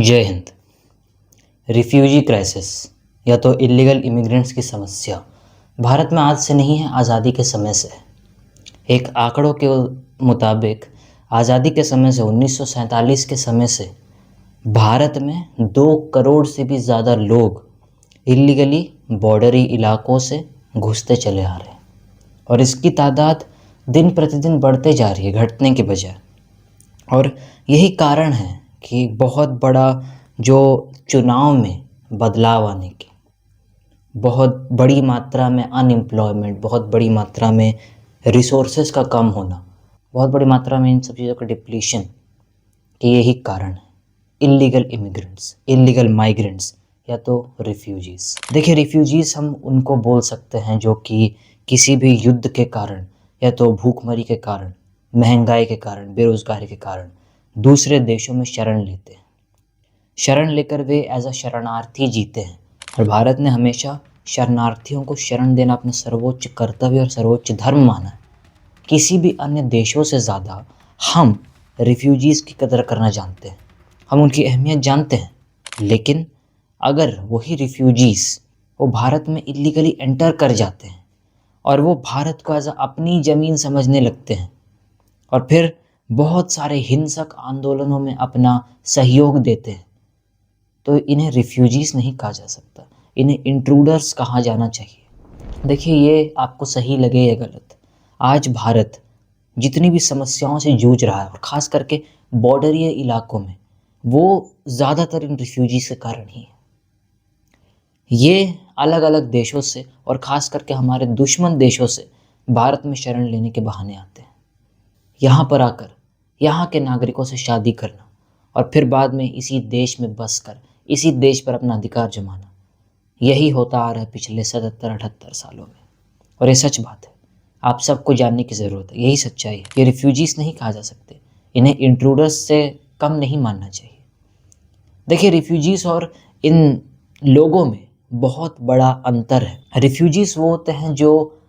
जय Hind. Refugee crisis या तो इलीगल इमिग्रेंट्स की समस्या भारत में आज से नहीं है, आज़ादी के समय से है। एक आंकड़ों के मुताबिक आज़ादी के समय से 1947 के समय से भारत में 2 करोड़ से भी ज़्यादा लोग इलीगली बॉर्डरी इलाकों से घुसते चले आ रहे हैं और इसकी तादाद दिन प्रतिदिन बढ़ते जा रही है, घटने के बजाय। और यही कारण है कि बहुत बड़ा जो चुनाव में बदलाव आने की, बहुत बड़ी मात्रा में अनएम्प्लॉयमेंट, बहुत बड़ी मात्रा में रिसोर्सेज का कम होना, बहुत बड़ी मात्रा में इन सब चीज़ों का डिप्लीशन के यही कारण है। इलीगल इमिग्रेंट्स, इलीगल माइग्रेंट्स या तो रिफ्यूजीज़। देखिए, रिफ्यूजीज़ हम उनको बोल सकते हैं जो कि किसी भी युद्ध के कारण या तो भूखमरी के कारण, महंगाई के कारण, बेरोज़गारी के कारण दूसरे देशों में शरण लेते हैं। शरण लेकर वे एज अ शरणार्थी जीते हैं और भारत ने हमेशा शरणार्थियों को शरण देना अपना सर्वोच्च कर्तव्य और सर्वोच्च धर्म माना है। किसी भी अन्य देशों से ज़्यादा हम रिफ्यूजीज़ की कदर करना जानते हैं, हम उनकी अहमियत जानते हैं। लेकिन अगर वही रिफ्यूजीज़ वो भारत में इलीगली एंटर कर जाते हैं और वो भारत को एज अ अपनी ज़मीन समझने लगते हैं और फिर बहुत सारे हिंसक आंदोलनों में अपना सहयोग देते हैं, तो इन्हें रिफ्यूजीज़ नहीं कहा जा सकता, इन्हें इंट्रूडर्स कहा जाना चाहिए। देखिए, ये आपको सही लगे या गलत, आज भारत जितनी भी समस्याओं से जूझ रहा है और ख़ास करके बॉर्डरी इलाकों में, वो ज़्यादातर इन रिफ्यूजीज़ के कारण ही है। ये अलग अलग देशों से और ख़ास करके हमारे दुश्मन देशों से भारत में शरण लेने के बहाने आते हैं। यहाँ पर आकर यहाँ के नागरिकों से शादी करना और फिर बाद में इसी देश में बसकर इसी देश पर अपना अधिकार जमाना, यही होता आ रहा है पिछले 77-78 सालों में। और ये सच बात है, आप सबको जानने की ज़रूरत है, यही सच्चाई है। ये रिफ्यूजीज़ नहीं कहा जा सकते, इन्हें इंट्रूडर्स से कम नहीं मानना चाहिए। देखिए, रिफ्यूजीज़ और इन लोगों में बहुत बड़ा अंतर है। रिफ्यूजीज़ वो होते हैं जो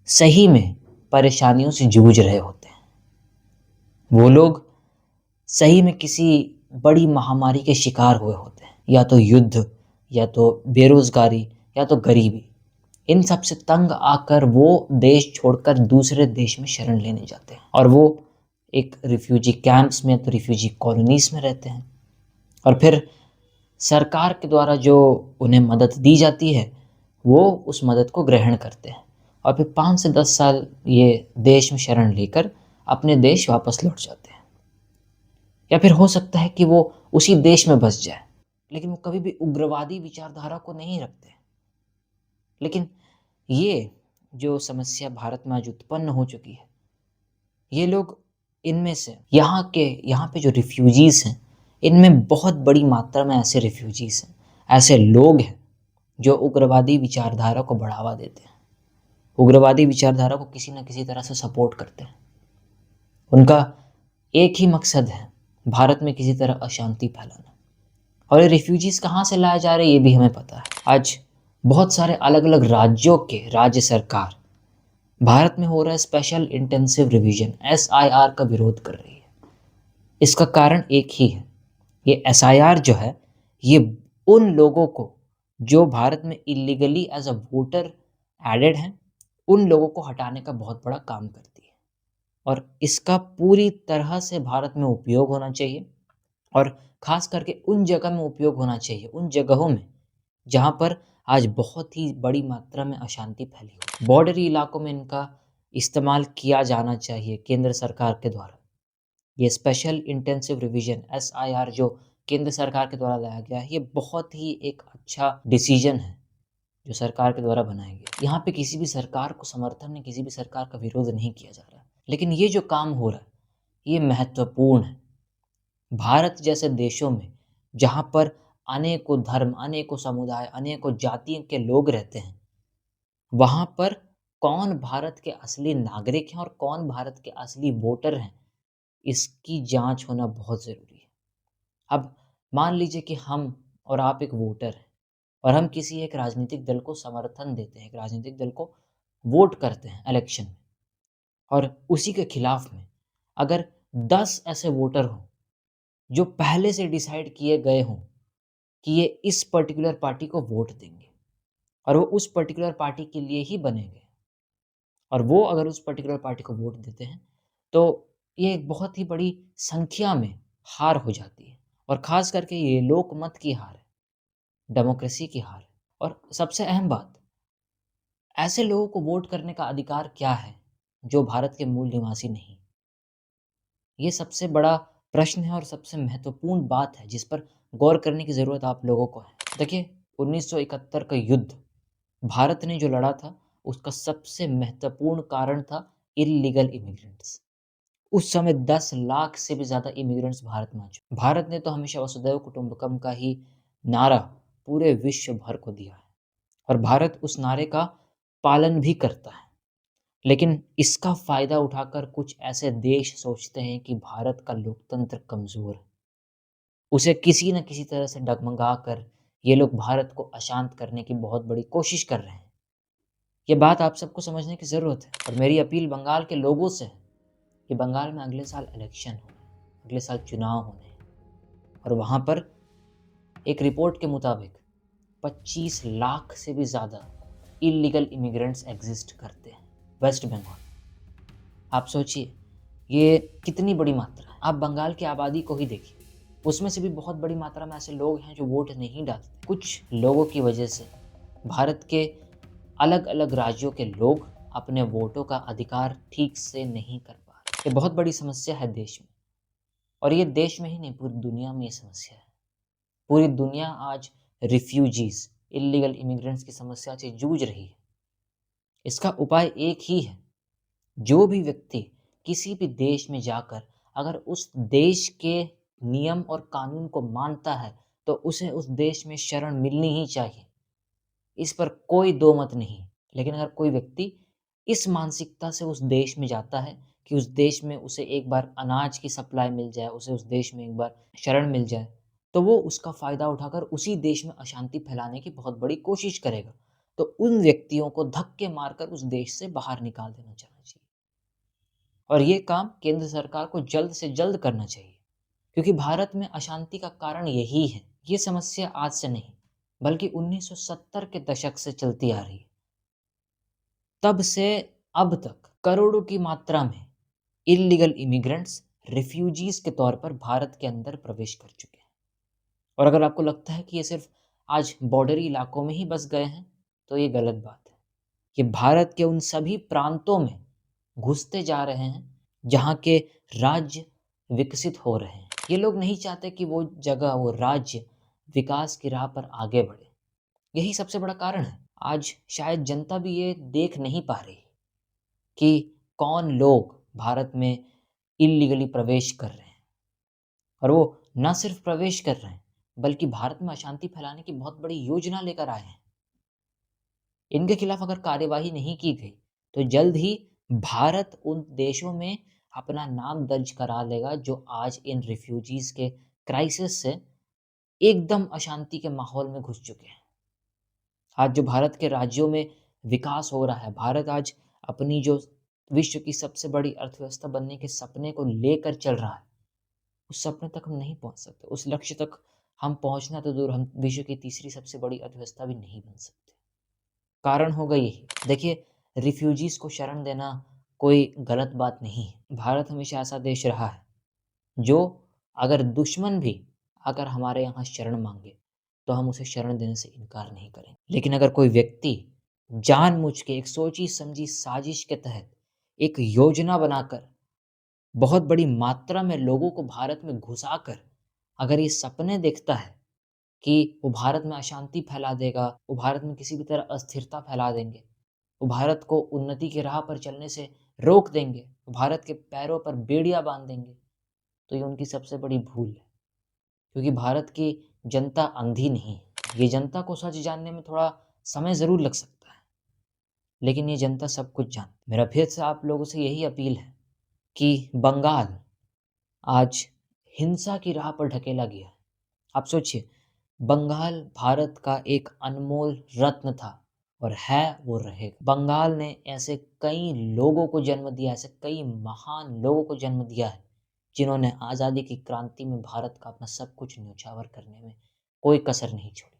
सही में परेशानियों से जूझ रहे होते हैं, वो लोग सही में किसी बड़ी महामारी के शिकार हुए होते हैं, या तो युद्ध, या तो बेरोज़गारी, या तो गरीबी। इन सब से तंग आकर वो देश छोड़कर दूसरे देश में शरण लेने जाते हैं और वो एक रिफ्यूजी कैंप्स में तो रिफ्यूजी कॉलोनीज़ में रहते हैं और फिर सरकार के द्वारा जो उन्हें मदद दी जाती है वो उस मदद को ग्रहण करते हैं और फिर 5 से 10 साल ये देश में शरण लेकर अपने देश वापस लौट जाते हैं। या फिर हो सकता है कि वो उसी देश में बस जाए, लेकिन वो कभी भी उग्रवादी विचारधारा को नहीं रखते। लेकिन ये जो समस्या भारत में आज उत्पन्न हो चुकी है, ये लोग, इनमें से यहाँ पे जो रिफ्यूजीज़ हैं, इनमें बहुत बड़ी मात्रा में ऐसे रिफ्यूजीज़ हैं, ऐसे लोग हैं जो उग्रवादी विचारधारा को बढ़ावा देते हैं, उग्रवादी विचारधारा को किसी न किसी तरह से सपोर्ट करते हैं। उनका एक ही मकसद है, भारत में किसी तरह अशांति फैलाना। और ये रिफ्यूजीज़ कहाँ से लाए जा रहे हैं ये भी हमें पता है। आज बहुत सारे अलग अलग राज्यों के राज्य सरकार भारत में हो रहा है स्पेशल इंटेंसिव रिवीजन SIR का विरोध कर रही है। इसका कारण एक ही है, ये SIR जो है ये उन लोगों को जो भारत में illegally as a voter added हैं, उन लोगों को हटाने का बहुत बड़ा काम करती है और इसका पूरी तरह से भारत में उपयोग होना चाहिए और ख़ास करके उन जगह में उपयोग होना चाहिए, उन जगहों में जहाँ पर आज बहुत ही बड़ी मात्रा में अशांति फैली हुई। बॉर्डरी इलाकों में इनका इस्तेमाल किया जाना चाहिए केंद्र सरकार के द्वारा। ये स्पेशल इंटेंसिव रिवीजन SIR जो केंद्र सरकार के द्वारा लाया गया है, ये बहुत ही एक अच्छा डिसीजन है जो सरकार के द्वारा बनाया गया। यहाँ पे किसी भी सरकार को समर्थन नहीं, किसी भी सरकार का विरोध नहीं किया जा रहा है, लेकिन ये जो काम हो रहा है ये महत्वपूर्ण है। भारत जैसे देशों में जहाँ पर अनेकों धर्म, अनेकों समुदाय, अनेकों जातियों के लोग रहते हैं, वहाँ पर कौन भारत के असली नागरिक हैं और कौन भारत के असली वोटर हैं, इसकी जांच होना बहुत ज़रूरी है। अब मान लीजिए कि हम और आप एक वोटर हैं और हम किसी एक राजनीतिक दल को समर्थन देते हैं, एक राजनीतिक दल को वोट करते हैं इलेक्शन में, और उसी के खिलाफ में अगर 10 ऐसे वोटर हों जो पहले से डिसाइड किए गए हों कि ये इस पर्टिकुलर पार्टी को वोट देंगे और वो उस पर्टिकुलर पार्टी के लिए ही बनेंगे, और वो अगर उस पर्टिकुलर पार्टी को वोट देते हैं तो ये एक बहुत ही बड़ी संख्या में हार हो जाती है, और ख़ास करके ये लोकमत की हार है, डेमोक्रेसी की हार है। और सबसे अहम बात, ऐसे लोगों को वोट करने का अधिकार क्या है जो भारत के मूल निवासी नहीं? ये सबसे बड़ा प्रश्न है और सबसे महत्वपूर्ण बात है जिस पर गौर करने की ज़रूरत आप लोगों को है। देखिए, 1971 का युद्ध भारत ने जो लड़ा था, उसका सबसे महत्वपूर्ण कारण था इल्लीगल इमिग्रेंट्स। उस समय 10 लाख से भी ज़्यादा इमिग्रेंट्स भारत में आ चुके। भारत ने तो हमेशा वसुधैव कुटुंबकम का ही नारा पूरे विश्व भर को दिया है, और भारत उस नारे का पालन भी करता है। लेकिन इसका फ़ायदा उठाकर कुछ ऐसे देश सोचते हैं कि भारत का लोकतंत्र कमज़ोर है। उसे किसी न किसी तरह से डगमगा कर ये लोग भारत को अशांत करने की बहुत बड़ी कोशिश कर रहे हैं। ये बात आप सबको समझने की ज़रूरत है, और मेरी अपील बंगाल के लोगों से है कि बंगाल में अगले साल इलेक्शन होने हैं, अगले साल चुनाव होने हैं, और वहाँ पर एक रिपोर्ट के मुताबिक 25 लाख से भी ज़्यादा इल्लीगल इमिग्रेंट्स एग्जिस्ट करते हैं वेस्ट बंगाल। आप सोचिए, ये कितनी बड़ी मात्रा है। आप बंगाल की आबादी को ही देखिए, उसमें से भी बहुत बड़ी मात्रा में ऐसे लोग हैं जो वोट नहीं डालते। कुछ लोगों की वजह से भारत के अलग अलग राज्यों के लोग अपने वोटों का अधिकार ठीक से नहीं कर पा रहे। ये बहुत बड़ी समस्या है देश में, और ये देश में ही नहीं, पूरी दुनिया में ये समस्या है। पूरी दुनिया आज रिफ्यूजीज, इल्लीगल इमिग्रेंट्स की समस्या से जूझ रही है। इसका उपाय एक ही है, जो भी व्यक्ति किसी भी देश में जाकर अगर उस देश के नियम और कानून को मानता है तो उसे उस देश में शरण मिलनी ही चाहिए, इस पर कोई दो मत नहीं। लेकिन अगर कोई व्यक्ति इस मानसिकता से उस देश में जाता है कि उस देश में उसे एक बार अनाज की सप्लाई मिल जाए, उसे उस देश में एक बार शरण मिल जाए, तो वो उसका फ़ायदा उठाकर उसी देश में अशांति फैलाने की बहुत बड़ी कोशिश करेगा। तो उन व्यक्तियों को धक्के मारकर उस देश से बाहर निकाल देना चाहिए, और ये काम केंद्र सरकार को जल्द से जल्द करना चाहिए, क्योंकि भारत में अशांति का कारण यही है। ये समस्या आज से नहीं, बल्कि 1970 के दशक से चलती आ रही है। तब से अब तक करोड़ों की मात्रा में इल्लीगल इमिग्रेंट्स रिफ्यूजीज के तौर पर भारत के अंदर प्रवेश कर चुके हैं। और अगर आपको लगता है कि ये सिर्फ आज बॉर्डरी इलाकों में ही बस गए हैं, तो ये गलत बात है। ये भारत के उन सभी प्रांतों में घुसते जा रहे हैं जहाँ के राज्य विकसित हो रहे हैं। ये लोग नहीं चाहते कि वो जगह, वो राज्य विकास की राह पर आगे बढ़े। यही सबसे बड़ा कारण है। आज शायद जनता भी ये देख नहीं पा रही कि कौन लोग भारत में इल्लीगली प्रवेश कर रहे हैं, और वो न सिर्फ प्रवेश कर रहे हैं बल्कि भारत में अशांति फैलाने की बहुत बड़ी योजना लेकर आए हैं। इनके खिलाफ अगर कार्यवाही नहीं की गई तो जल्द ही भारत उन देशों में अपना नाम दर्ज करा लेगा जो आज इन रिफ्यूजीज के क्राइसिस से एकदम अशांति के माहौल में घुस चुके हैं। आज जो भारत के राज्यों में विकास हो रहा है, भारत आज अपनी जो विश्व की सबसे बड़ी अर्थव्यवस्था बनने के सपने को लेकर चल रहा है, उस सपने तक हम नहीं पहुंच सकते। उस लक्ष्य तक हम पहुंचना तो दूर, हम विश्व की तीसरी सबसे बड़ी अर्थव्यवस्था भी नहीं बन सकते। कारण होगा यही। देखिए, रिफ्यूजीज को शरण देना कोई गलत बात नहीं है। भारत हमेशा ऐसा देश रहा है जो अगर दुश्मन भी अगर हमारे यहाँ शरण मांगे तो हम उसे शरण देने से इनकार नहीं करेंगे। लेकिन अगर कोई व्यक्ति जानबूझ के एक सोची समझी साजिश के तहत एक योजना बनाकर बहुत बड़ी मात्रा में लोगों को भारत में घुसाकर अगर ये सपने देखता है कि वो भारत में अशांति फैला देगा, वो भारत में किसी भी तरह अस्थिरता फैला देंगे, वो भारत को उन्नति की राह पर चलने से रोक देंगे, वो भारत के पैरों पर बेड़ियां बांध देंगे, तो ये उनकी सबसे बड़ी भूल है। क्योंकि भारत की जनता अंधी नहीं है। ये जनता को सच जानने में थोड़ा समय ज़रूर लग सकता है, लेकिन ये जनता सब कुछ जानती। मेरा फिर से आप लोगों से यही अपील है कि बंगाल आज हिंसा की राह पर ढकेला गया है। आप सोचिए, बंगाल भारत का एक अनमोल रत्न था और है, वो रहेगा। बंगाल ने ऐसे कई लोगों को जन्म दिया, ऐसे कई महान लोगों को जन्म दिया है जिन्होंने आज़ादी की क्रांति में भारत का अपना सब कुछ न्योछावर करने में कोई कसर नहीं छोड़ी।